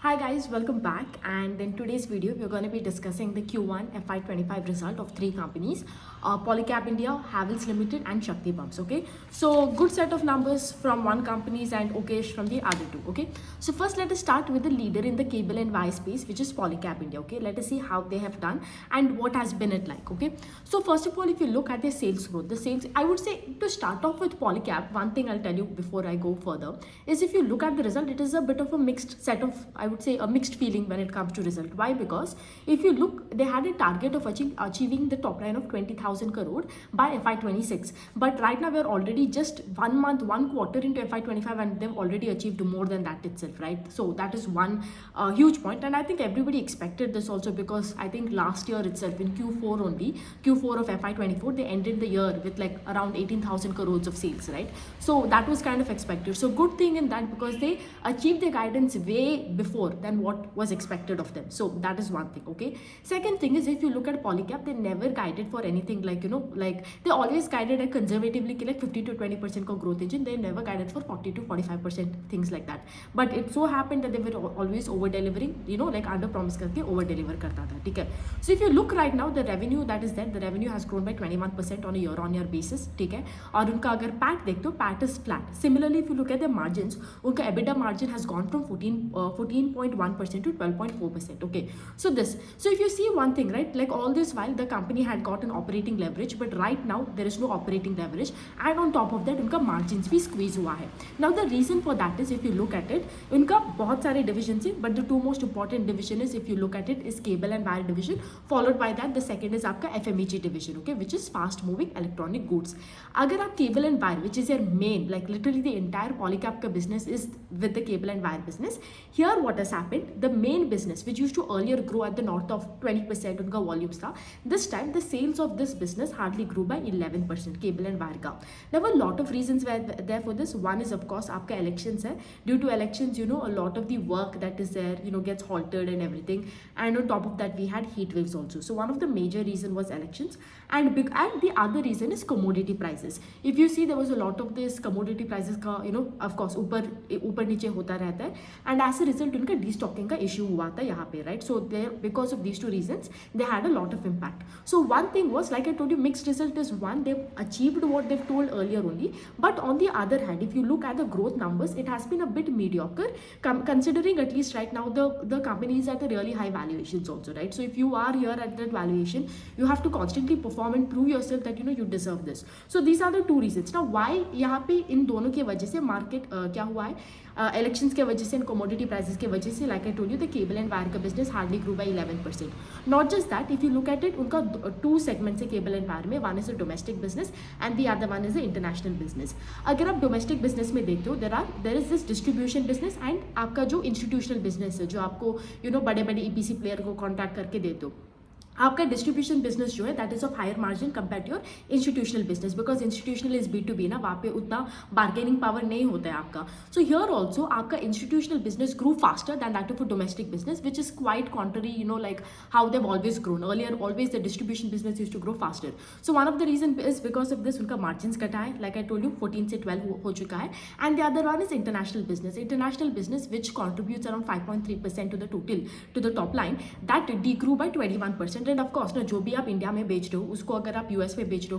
Hi guys, welcome back. And in today's video, we're going to be discussing the Q1 FY25 result of three companies, Polycab India, Havells Limited, and Shakti Pumps. Okay, so good set of numbers from one companies and okayish from the other two. Okay, so first let us start with the leader in the cable and wire space, which is Polycab India. Okay, let us see how they have done and what has been it like. Okay, so first of all, if you look at their sales growth, the sales, I would say to start off with Polycab, one thing I'll tell you before I go further is if you look at the result, it is a bit of a mixed set of, I would say a mixed feeling when it comes to result. Why? Because if you look, they had a target of achieving the top line of 20,000 crore by FY26. But right now we're already just 1 month, 1 quarter into FY25 and they've already achieved more than that itself, right? So that is one huge point. And I think everybody expected this also because I think last year itself in Q4 only, Q4 of FY24, they ended the year with like around 18,000 crores of sales, right? So that was kind of expected. So good thing in that because they achieved their guidance way before than what was expected of them. So that is one thing. Okay, second thing is if you look at Polycab, they never guided for anything like like they always guided a conservatively like 50 to 20% का growth engine. They never guided for 40 to 45% things like that. But it so happened that they were always over delivering, like under promise करके over deliver करता था. ठीक है. So if you look right now, the revenue that is there, the revenue has grown by 21% on a year-on-year basis. ठीक है. और उनका अगर PAT देखते हो, PAT is flat. Similarly, if you look at the margins, उनका EBITDA margin has gone from 14.1% to 12.4%. Okay, so if you see one thing, right, like all this while the company had got an operating leverage, but right now there is no operating leverage, and on top of that उनका margins भी squeeze हुआ है. Now the reason for that is if you look at it, उनका बहुत सारे divisions है, but the two most important division is if you look at it is cable and wire division, followed by that the second is आपका FMEG division, okay, which is fast moving electronic goods. अगर आप cable and wire, which is your main, like literally the entire Polycab का business is with the cable and wire business. Here what has happened, the main business which used to earlier grow at the north of 20% उनका volumes था, this time the sales of this business hardly grew by 11%, cable and wire का. There were a lot of reasons were there for this. One is of course आपका elections है. Due to elections, a lot of the work that is there, gets halted and everything. And on top of that, we had heat waves also. So one of the major reason was elections, and the other reason is commodity prices. If you see, there was a lot of this commodity prices का, of course ऊपर नीचे होता रहता है, and as a result उनका destocking का issue हुआ था यहाँ पे, right? So there, because of these two reasons, they had a lot of impact. So one thing was, like I told you, mixed result is one. They've achieved what they've told earlier only, but on the other hand, if you look at the growth numbers, it has been a bit mediocre, considering at least right now the company is at a really high valuations also, right? So if you are here at that valuation, you have to constantly perform and prove yourself that you deserve this. So these are the two reasons. Now why यहाँ पे इन दोनों की वजह से market क्या हुआ है, elections के वजह से and commodity prices के वजह से, like I told you, the cable and wire का business hardly grew by 11%. Not just that, if you look at it, उनका two segments है cable and wire में. One is a domestic business and the other one is the international business. अगर आप domestic business में देखते हो, there is this distribution business and आपका जो institutional business है, जो आपको बड़े बड़े EPC player को contact करके देते हो. आपका डिस्ट्रीब्यूशन बिजनेस जो है that is of higher margin compare to your institutional business, because institutional is B2B ना, वहाँ पे उतना बार्गेनिंग पावर नहीं होता है आपका. सो हियर ऑल्सो आपका institutional business grew faster than that of domestic business, which is quite contrary, like how they've always grown earlier. Always the distribution business use to grow faster. So one of the reason is because of this उनका margin घटा है, like I told you 14 से 12 हो चुका है. And the other one is international business which contributes around 5.3% to the total to the top line, that they grew by 21%. And of course ना, जो भी आप इंडिया में बेच रहे हो उसको अगर आप यूएस में बेच रहे हो,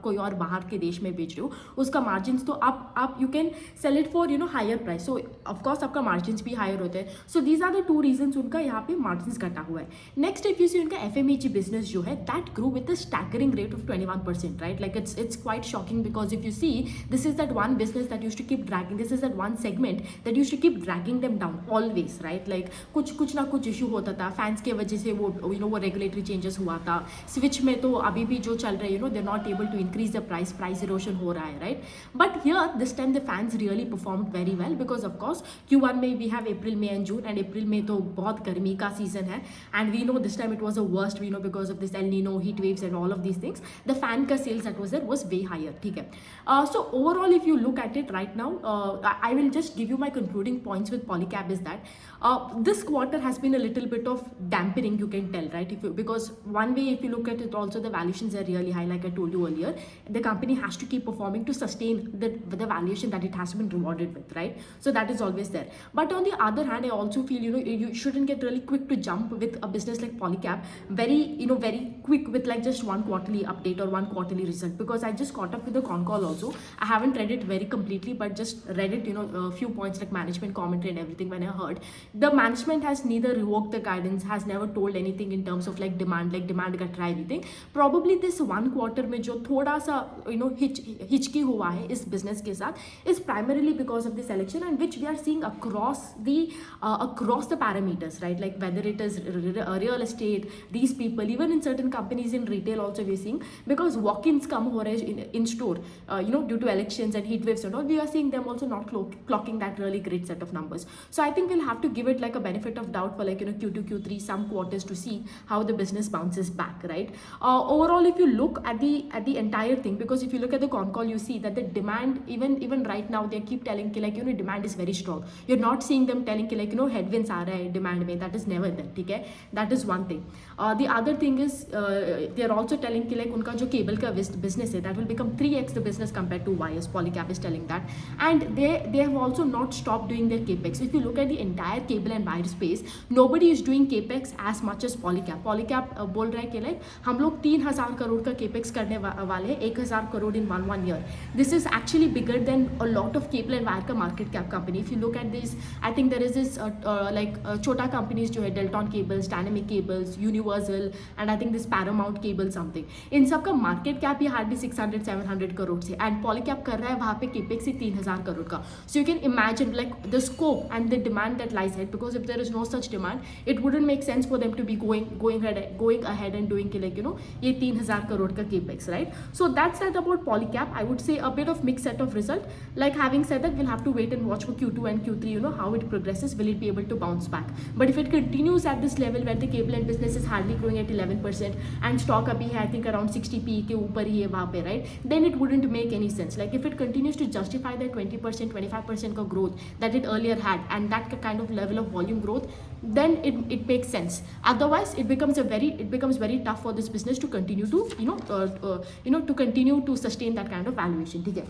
कोई और बाहर के देश में बेच रहे हो, उसका मार्जिन तो आप you can sell it for higher price. So of course आपका मार्जिन भी हायर होते हैं. So these are the two reason उनका यहाँ पे मार्जिन घटा हुआ है. नेक्स्ट इफ यू सी उनका FMEG बिजनेस जो है that grew with the staggering rate of 21%, right? Like it's quite shocking because if you see this is that one business that use to keep dragging, this is that one segment that use to keep dragging them down always, right? Like कुछ ना कुछ issue होता था, fans के वजह से वो regulatory changes हुआ था. स्विच में तो अभी भी जो चल रहे they not able to increase the price erosion हो रहा है, right? But here this time the fans really performed very well because of course Q1 में we have April May and June, and April में तो बहुत गर्मी का सीजन है, and we know this time it was a worst, we know because of this El Nino, heat waves and all of these things. The fan का sales that was there was way higher. ठीक है. So overall if you look at it right now, I will just give you my concluding points with Polycab is that this quarter has been a little bit of dampening, you can tell, right? because one way if you look at it also the valuations are really high, like I told you earlier. The company has to keep performing to sustain the valuation that it has been rewarded with, right? So that is always there. But on the other hand, I also feel, you know, you shouldn't get really quick to jump with a business like Polycab, very quick with like just one quarterly update or one quarterly result, because I just caught up with the con call also. I haven't read it very completely, but just read it, you know, a few points like management commentary and everything. When I heard the management has neither revoked the guidance, has never told anything in terms of like demand got try anything. Probably this one quarter में जो थोड़ा सा you know हिचकी हुआ है इस business के साथ is primarily because of this election, and which we are seeing across the parameters, right? Like whether it is real estate, these people, even in certain companies in retail also we are seeing, because walk-ins come हो रहे in store, you know, due to elections and heat waves and all, we are seeing them also not clocking that really great set of numbers. So I think we'll have to give it like a benefit of doubt for like, you know, Q2, Q3, some quarters to see how the business bounces back, right? Overall, if you look at the entire thing, because if you look at the con call, you see that the demand, even right now, they keep telling like, you know, demand is very strong. You're not seeing them telling like, you know, headwinds are demand mein. That is never there, okay? That is one thing. The other thing is they are also telling like unka jo cable ka business hai, that will become 3x the business compared to Y, as Polycab is telling that. And they have also not stopped doing their capex. If you look at the entire cable and wire space, nobody is doing capex as much as Polycab. Polycab बोल रहा है कि like हम लोग 3,000 करोड़ का capex करने वाले हैं, 1,000 crore in one year. This is actually bigger than a lot of cable and wire का market cap company. If you look at this, I think there is this छोटा companies जो है Delton Cables, Dynamic Cables, Universal, and I think this Paramount Cable something. इन सब का market cap ही hardly 600-700 crore से, and Polycab कर रहा है वहाँ पे capex ही 3,000 करोड़ का. So you can imagine like the scope and the demand that lies ahead, because if there is no such demand, it wouldn't make sense for them to be going ahead and doing like, you know, ये 3,000 करोड़ का capex, right? So that's that about Polycab. I would say a bit of mixed set of result. Like having said that, we'll have to wait and watch for Q2 and Q3, you know, how it progresses. Will it be able to bounce back? But if it continues at this level where the cable and business is hardly growing at 11% and stock अभी है I think around 60p के ऊपर ही है वहाँ पे, right? Then it wouldn't make any sense. Like if it continues to justify that 20%, 25% का growth that it earlier had, and that kind of level of volume growth, then it makes sense. Otherwise, it becomes very tough for this business to continue to to continue to sustain that kind of valuation. ठीक है.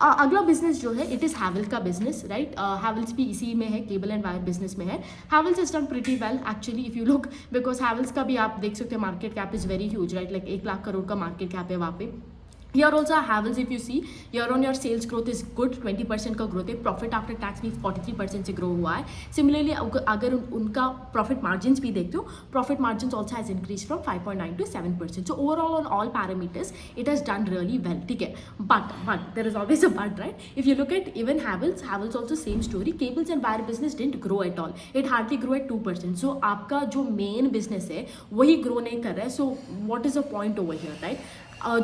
अगला business जो है it is Havells का business, right? Havells भी इसी में है, केबल एंड वायर बिजनेस में है. Havells is done pretty well actually if you look, because Havells का भी आप देख सकते हैं market cap is very huge, right? Like 1 lakh crore का मार्केट कैप है वहाँ पे. Here also Havells, if you see, year on year sales growth is good, 20% का growth है. Profit after tax भी 43% से grow हुआ है. Similarly, अगर उनका profit margins भी देखते हो, profit margins also has increased from 5.9 to 7%. So overall on all parameters, it has done really well. ठीक है. But there is always a but, right? If you look at even Havells also same story. Cables and wire business didn't grow at all. It hardly grew at 2%. So आपका जो main business है वही grow नहीं कर रहा है. So what is the point over here, right?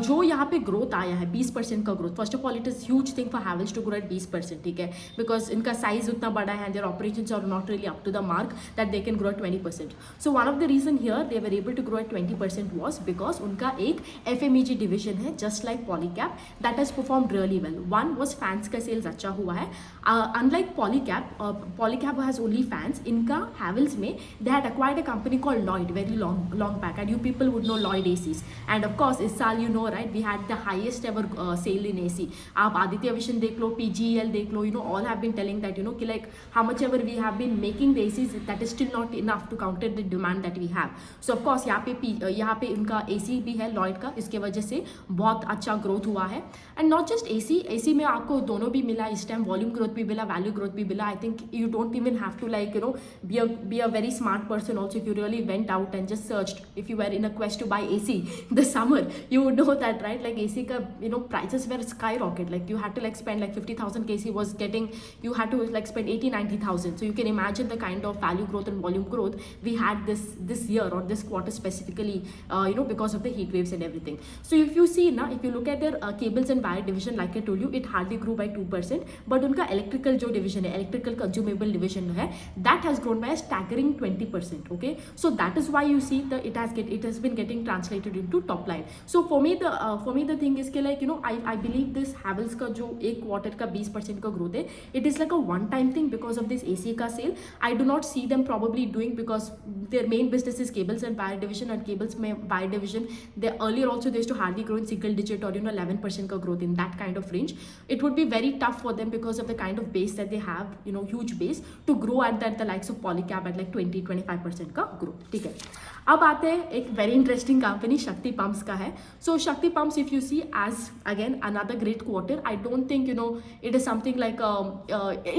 जो यहाँ पे ग्रोथ आया है 20% का growth, first of all it is huge thing for Havells to grow at 20%, ठीक है? बिकॉज इनका साइज उतना बड़ा है, their operations are not really up to the mark that they can grow at 20%. So one of the reason here they were able to grow at 20% was because उनका एक FMEG division है just like Polycab that has performed really well. One was fans का sales अच्छा हुआ है. Unlike Polycab has only fans. इनका हैवल्स में they had acquired a company called Lloyd very long back, and you people would know Lloyd ACs. And of course इस साल you know, right, we had the highest ever sale in AC. आप Aditya vision देख लो, PGEL देख लो, you know, all have been telling that, you know, कि like how much ever we have been making the ACs, that is still not enough to counter the demand that we have. So of course यहाँ पे उनका AC भी है Lloyd का, इसके वजह से बहुत अच्छा ग्रोथ हुआ है. एंड नॉट जस्ट AC में आपको दोनों भी मिला इस टाइम, वॉल्यूम ग्रोथ भी मिला, वैल्यू ग्रोथ भी मिला. I think you don't even have to like, you know, be a very smart person also. If you really went out and just searched, if you were in a quest to buy AC this summer, you would know that, right? Like AC ka, you know, prices were skyrocket. Like you had to like spend like 50,000 AC was getting, you had to like spend 80-90,000. So you can imagine the kind of value growth and volume growth we had this year or this quarter specifically, you know, because of the heat waves and everything. So if you see now, if you look at their cables and wire division, like I told you, it hardly grew by 2%. But उनका electrical जो division है, electrical consumable division है, that has grown by a staggering 20%. Okay, so that is why you see it has been getting translated into top line. So for me the thing is कि like you know I believe this Havells का जो एक quarter का 20% का growth है, it is like a one time thing because of this AC का sale. I do not see them probably doing because their main business is cables and wire division, and cables में wire division they earlier also they used to hardly grow in single digit or 11% का growth in that kind of range. It would be very tough for them because of the kind of base that they have, huge base, to grow at that the likes of Polycab at like 20-25% का growth. ठीक है, अब आते हैं एक very interesting company Shakti pumps का है. सो Shakti pumps if you see as again another great quarter, I don't think it is something like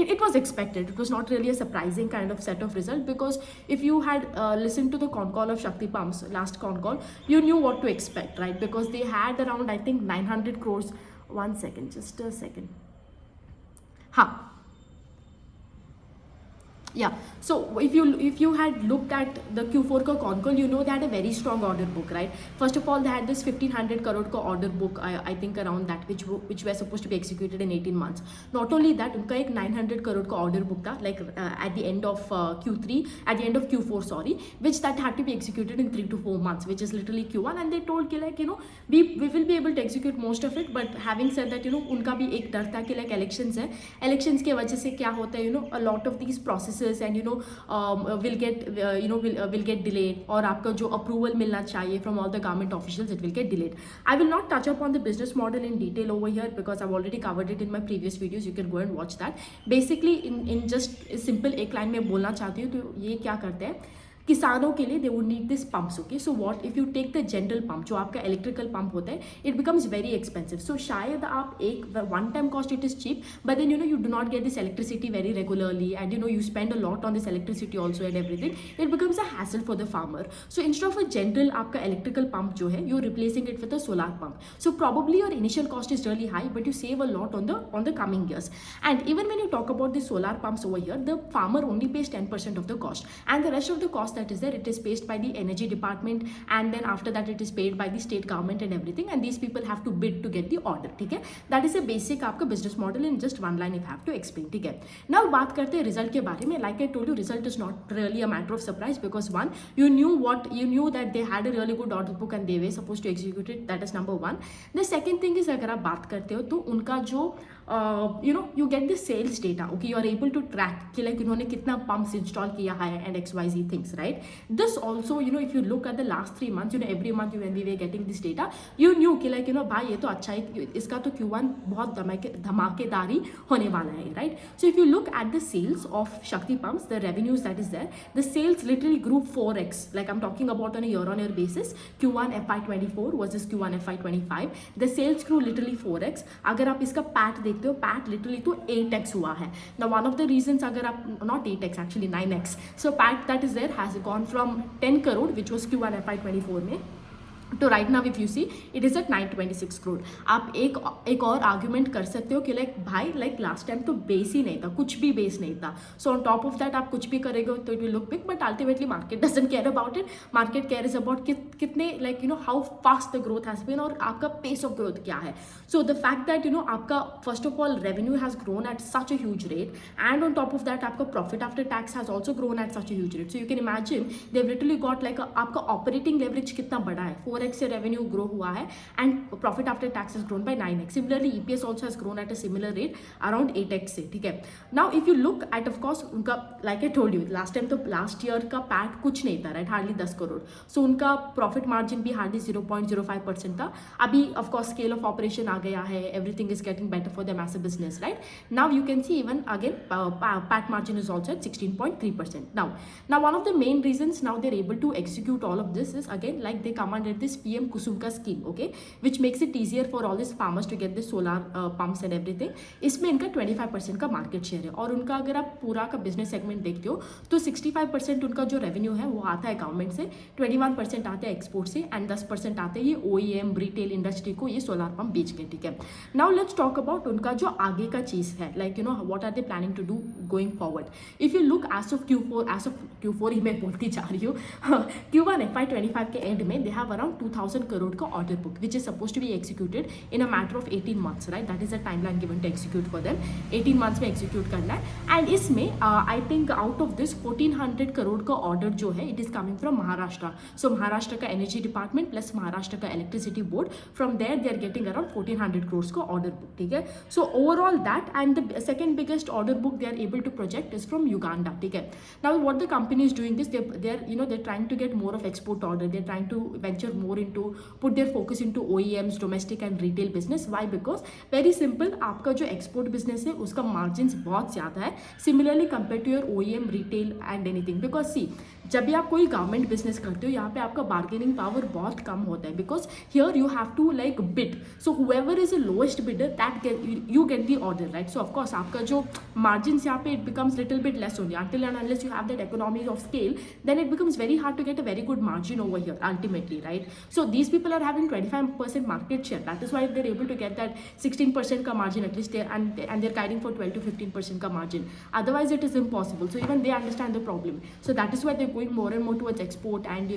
it was expected. It was not really a surprising kind of set of result because if you had listened to the con call of Shakti Pumps last con call, you knew what to expect, right? Because they had around I think 900 crores. One second, just a second. Yeah, so if you had looked at the Q4 का con call, they had a very strong order book, right? First of all, they had this 1500 crore का order book, I think around that, which were supposed to be executed in 18 months. Not only that, उनका एक 900 crore का order book था, like at the end of Q4, sorry, which that had to be executed in 3 to 4 months, which is literally Q1, and they told कि like we will be able to execute most of it, but having said that उनका भी एक डर था कि like elections के वजह से क्या होता है, a lot of these processes and will get delayed, और आपका जो approval मिलना चाहिए from all the government officials, it will get delayed. I will not touch upon the business model in detail over here because I've already covered it in my previous videos. You can go and watch that. Basically in just simple एक line में बोलना चाहती हूँ तो ये क्या करते हैं, किसानों के लिए they would need this pumps. Okay, so what if you take the general pump, जो आपका इलेक्ट्रिकल पंप होता है, it becomes very expensive. So शायद आप एक one time cost it is cheap, but then you do not get this electricity very regularly, and you spend a lot on this electricity also and everything. It becomes a hassle for the farmer. So instead of a general आपका electrical pump जो है, you replacing it with a solar pump. So probably your initial cost is really high, but you save a lot on the coming years. And even when you talk about the solar pumps over here, the farmer only pays 10% of the cost, and the rest of the cost that is there, it is paid by the energy department, and then after that it is paid by the state government and everything, and these people have to bid to get the order. ठीक है, that is a basic आपका business model in just one line if I have to explain. ठीक है, now बात करते हैं result के बारे में. Like I told you, result is not really a matter of surprise because one, you knew that they had a really good order book and they were supposed to execute it. That is number one. The second thing is अगर आप बात करते हो तो उनका जो you get the sales data. Okay, you are able to track कि like उन्होंने कितना pumps install किया है and XYZ things, right? This also, if you look at the last 3 months, every month when we were getting this data, you knew कि like भाई ये तो अच्छा है, इसका तो Q1 बहुत धमाकेदारी होने वाला है, right? So if you look at the sales of Shakti Pumps, the revenues that is there, the sales literally grew 4x. Like I'm talking about on a year-on-year basis, Q1 FY24 versus Q1 FY25, the sales grew literally 4x. अगर आप इसका PAT देखते हो, PAT literally तो 8x हुआ है. Now one of the reasons, अगर आप not 8x actually 9x, so PAT that is there has gone from 10 crore which was Q1 FY24 में, तो right now if you see it is at 926 crore. आप एक और argument कर सकते हो कि लाइक भाई लाइक लास्ट टाइम तो बेस ही नहीं था, कुछ भी बेस नहीं था. So on top of that आप कुछ भी करेंगे तो it will look big, but ultimately market doesn't care about it. Market care is about कितने like how fast the growth has been और आपका पेस ऑफ ग्रोथ क्या है. सो द फैक्ट दैट आपका first of all revenue has grown at such a huge rate, and on top of that आपका profit after tax has also grown at such a huge rate. So you can imagine they literally got like आपका operating leverage कितना बड़ा है. 4x से revenue grow हुआ है and profit after tax has grown by 9x. Similarly EPS also has grown at a similar rate around 8x से. ठीक है, now if you look at of course उनका like I told you last time तो last year का PAT कुछ नहीं था, right, hardly 10 crore. सो उनका प्रॉफिट मार्जिन भी हार्डली 0.05% था. अभी ऑफकोर्स स्केल ऑफ ऑपरेशन आ गया है, everything is getting better for them as a business, right. Now you can see even again PAT margin is also at 16.3%. Now one of the main reasons now they're able to execute all of this is again like they come under this PM Kusum ka scheme, okay, which makes it easier for all these farmers to get the solar pumps and everything. इसमें इनका 25% का market share है, और उनका अगर आप पूरा का बिजनेस सेगमेंट देखते हो तो 65% उनका जो रेवेन्यू है वो आता है गवर्नमेंट से, 21% आता है एक्सपोर्ट से, एंड 10% आते हैं ये OEM रिटेल इंडस्ट्री को ये सोलर पंप बेच के. ठीक है, नाउ लेट्स टॉक अबाउट उनका जो आगे का चीज़ है, like what are they planning to do going forward. If you look as of Q4 ही मैं बोलती जा रही हूँ Q1 FY25 के एंड में दे हैव अराउंड 2000 crore का order book which is supposed to be executed in a matter of 18 months, right? That is the timeline given to execute for them. 18 months में execute करना है and इसमें I think out of this 1400 crore का order जो है it is coming from Maharashtra. So Maharashtra का energy department plus Maharashtra का electricity board, from there they are getting around 1400 crores का order book, ठीक है? So overall that, and the second biggest order book they are able to project is from Uganda, ठीक है? Now what the company is doing is they're trying to get more of export order, they're trying to venture more into, put their focus into OEMs, domestic and retail business. Why? Because very simple, आपका जो export business है उसका margins बहुत ज़्यादा है similarly compared to your OEM, retail and anything. Because see, जब भी आप कोई गवर्नमेंट बिजनेस करते हो यहाँ पे आपका बार्गेनिंग पावर बहुत कम होता है, because here you have to like bid, so whoever is the lowest bidder that you get the order, right? So of course आपका जो मार्जिन यहाँ पे it becomes little bit less only until and unless you have that economies of scale, then it becomes very hard to get a very good margin over here ultimately, right? So these people are having 25% market share, that is why they're able to get that 16% ka margin at least there, and they're guiding for 12 to 15% ka margin. Otherwise it is impossible. So even they understand the problem, so that is why they're going more and more towards export and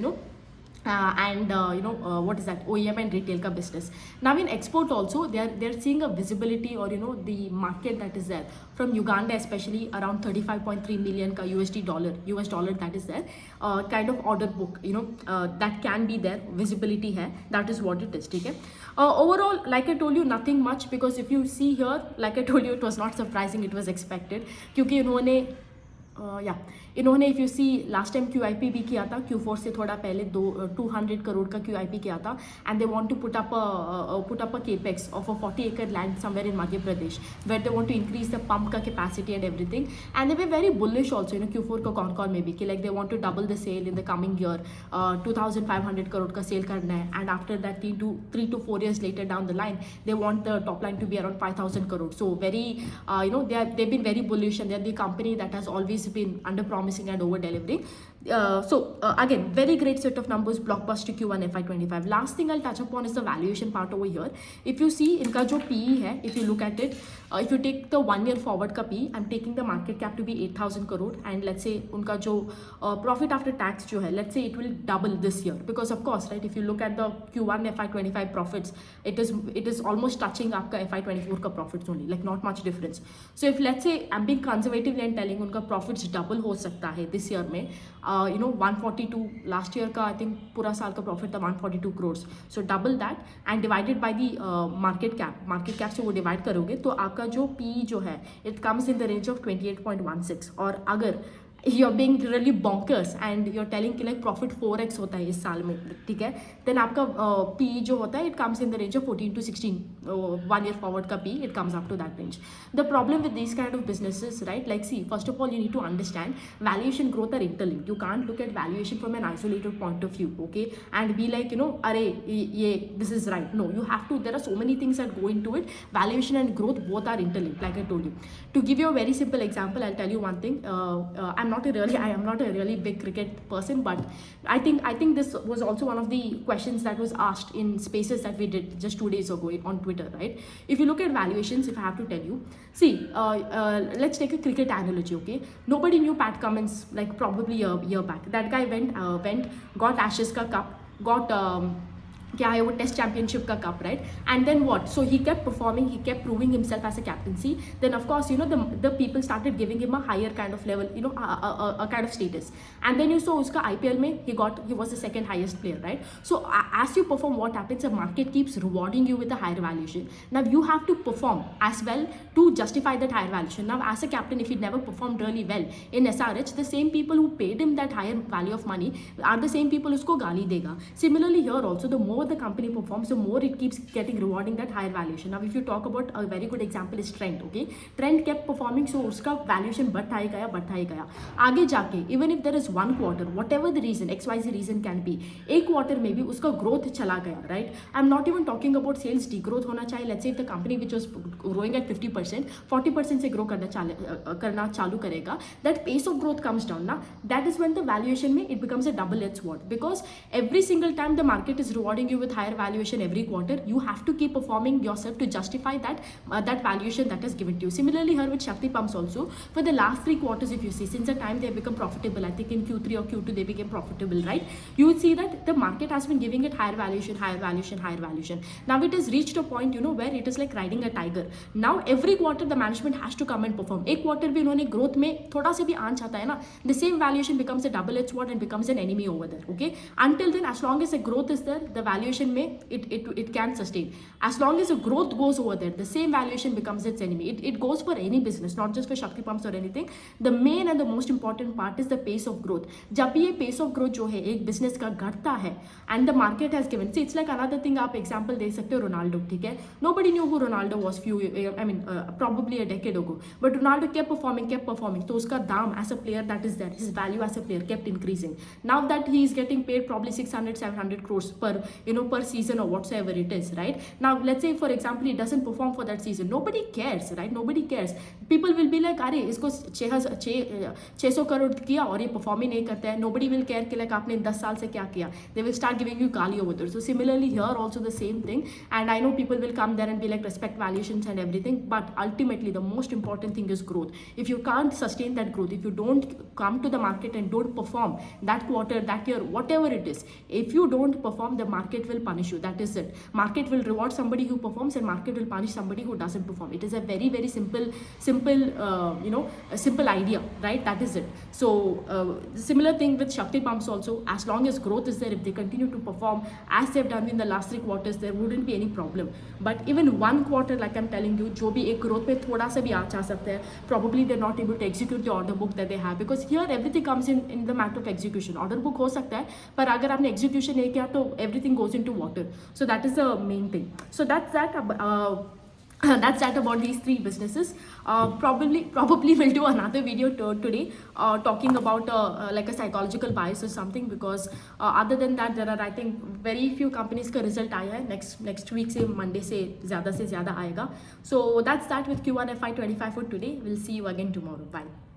what is that, OEM and retail ka business. Now in export also they're seeing a visibility, or the market that is there from Uganda, especially around 35.3 million ka US dollar that is there, kind of order book, that can be there, visibility hai, that is what it is, ठीक है? Overall, like I told you, nothing much, because if you see here, like I told you, it was not surprising, it was expected, क्योंकि इन्होंने if you see last time QIP भी किया था, Q4 से थोड़ा पहले 200 करोड़ का QIP किया था, and they want to put up a capex of a 40 acre land somewhere in Madhya Pradesh, where they want to increase the pump का capacity and everything, and they were very bullish also Q4 का कॉन में भी कि like they want to double the sale in the coming year, 2500 crore का sale करना है, and after that 3 to 4 years later down the line they want the top line to be around 5000 crore. So very they've been very bullish, and they're the company that has always been under promising and over delivering. Again, very great set of numbers, blockbuster Q1 FY25. Last thing I'll touch upon is the valuation part over here. If you see इनका जो PE है, if you look at it, if you take the 1 year forward का PE, I'm taking the market cap to be 8000 crore, and let's say उनका जो profit after tax जो है, let's say it will double this year, because of course, right, if you look at the Q1 FY25 profits, it is almost touching आपका FY24 का profits only, like not much difference. So if let's say I'm being conservative and telling उनका profits double हो सकता है this year में, 142 last year का, I think पूरा साल का प्रॉफिट था 142 crores, so double that and divided by the market cap से वो डिवाइड करोगे तो आपका जो PE जो है it comes in the range of 28.16. और अगर you're being really bonkers and you're telling कि like profit 4x होता है इस साल में, ठीक है, then आपका PE जो होता है it comes in the range of 14 to 16, 1 year forward का PE it comes up to that range. The problem with these kind of businesses, right, like see, first of all you need to understand valuation growth are interlinked. You can't look at valuation from an isolated point of view, okay, and be like अरे ये this is right. No, you have to, there are so many things that go into it. Valuation and growth both are interlinked, like I told you. To give you a very simple example, I'll tell you one thing. I am not a really big cricket person, but I think this was also one of the questions that was asked in spaces that we did just 2 days ago on Twitter, right? If you look at valuations, if I have to tell you, see, let's take a cricket analogy, okay? Nobody knew Pat Cummins like probably a year back. That guy went, got Ashes ka cup, got क्या है वो test championship का cup, right? And then what, so he kept performing, he kept proving himself as a captaincy, then of course the people started giving him a higher kind of level, a kind of status, and then you so उसका IPL में he was the second highest player, right? So as you perform, what happens, the market keeps rewarding you with a higher valuation. Now you have to perform as well to justify that higher valuation. Now as a captain, if he never performed really well in SRH, the same people who paid him that higher value of money are the same people usko gali dega. Similarly here also, the more the company performs, the more it keeps getting rewarding that higher valuation. Now if you talk about a very good example is Trent, okay? Trent kept performing, so uska valuation बढ़ता ही गया. आगे जाके even if there is one quarter, whatever the reason, XYZ reason can be, एक quarter में भी उसका growth चला गया, right? I'm not even talking about sales degrowth होना चाहिए. Let's say if the company which was growing at 50%, 40% से grow करना चालू करेगा, that pace of growth comes down ना, that is when the valuation में it becomes a double-edged sword, because every single time the market is rewarding you with higher valuation every quarter. You have to keep performing yourself to justify that valuation that is given to you. Similarly here with Shakti Pumps also, for the last 3 quarters, if you see, since the time they have become profitable, I think in Q3 or Q2 they became profitable, right? You would see that the market has been giving it higher valuation, higher valuation, higher valuation. Now it has reached a point, where it is like riding a tiger. Now every quarter the management has to come and perform. एक quarter भी उन्होंने growth में थोड़ा से भी आंच आता है ना, the same valuation becomes a double-edged sword and becomes an enemy over there. Okay, until then, as long as the growth is there, the valuation may it can sustain. As long as the growth goes over there, the same valuation becomes its enemy. It goes for any business, not just for Shakti Pumps or anything. The main and the most important part is the pace of growth. जब भी ये pace of growth जो है एक business का घटता है and the market has given, see, it's like another thing. आप example दे सकते हो रोनाल्डो, ठीक है? Nobody knew who Ronaldo was probably a decade ago, but Ronaldo kept performing. तो उसका दाम as a player that is there, his value as a player kept increasing. Now that he is getting paid probably 600-700 crores per season or whatsoever it is, right? Now let's say for example he doesn't perform for that season, nobody cares, right? Nobody cares. People will be like, अरे इसको 600 करोड़ किया और ये perform ही नहीं करता है. Nobody will care कि like आपने 10 साल से क्या किया. They will start giving you गाली over there. So similarly here also the same thing, and I know people will come there and be like respect valuations and everything, but ultimately the most important thing is growth. If you can't sustain that growth, if you don't come to the market and don't perform that quarter, that year, whatever it is, if you don't perform, the market will punish you. That is it. Market will reward somebody who performs and market will punish somebody who doesn't perform. It is a very, very simple a simple idea, right? That is it. So similar thing with Shakti Pumps also. As long as growth is there, if they continue to perform as they've done in the last 3 quarters, there wouldn't be any problem. But even one quarter, like I'm telling you, जो भी एक growth पे थोड़ा सा भी आ सकता है, probably they're not able to execute the order book that they have, because here everything comes in the matter of execution. Order book हो सकता है, पर अगर आपने execution नहीं किया तो everything goes into water. So that is the main thing. So that's that. That's that about these 3 businesses. Probably we'll do another video today talking about like a psychological bias or something, because other than that there are, I think, very few companies का result आया है. Next week से Monday से ज़्यादा आएगा. So that's that with Q1 FY25 for today. We'll see you again tomorrow. Bye.